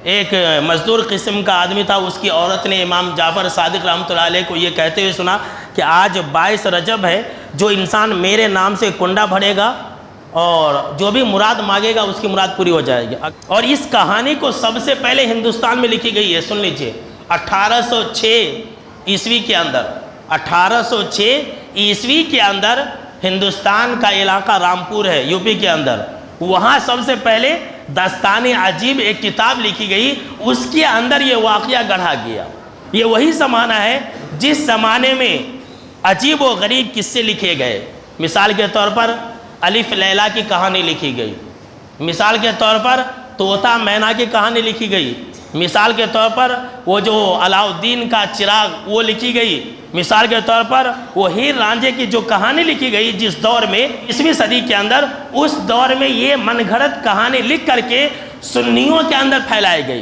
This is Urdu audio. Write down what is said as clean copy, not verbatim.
ایک مزدور قسم کا آدمی تھا، اس کی عورت نے امام جعفر صادق رحمۃ اللہ علیہ کو یہ کہتے ہوئے سنا کہ آج 22 رجب ہے، جو انسان میرے نام سے کنڈا بھرے گا اور جو بھی مراد مانگے گا اس کی مراد پوری ہو جائے گی۔ اور اس کہانی کو سب سے پہلے ہندوستان میں لکھی گئی ہے، سن لیجئے، 1806 عیسوی کے اندر، 1806 عیسوی کے اندر ہندوستان کا علاقہ رامپور ہے، یو پی کے اندر، وہاں سب سے پہلے داستان عجیب ایک کتاب لکھی گئی، اس کے اندر یہ واقعہ گڑھا گیا۔ یہ وہی زمانہ ہے جس زمانے میں عجیب و غریب قصے لکھے گئے۔ مثال کے طور پر الف لیلا کی کہانی لکھی گئی، مثال کے طور پر طوطا مینا کی کہانی لکھی گئی، مثال کے طور پر وہ جو علاء الدین کا چراغ وہ لکھی گئی، مثال کے طور پر وہ ہیر رانجھے کی جو کہانی لکھی گئی جس دور میں 20ویں صدی کے اندر، اس دور میں یہ من گھڑت کہانی لکھ کر کے سنیوں کے اندر پھیلائی گئی۔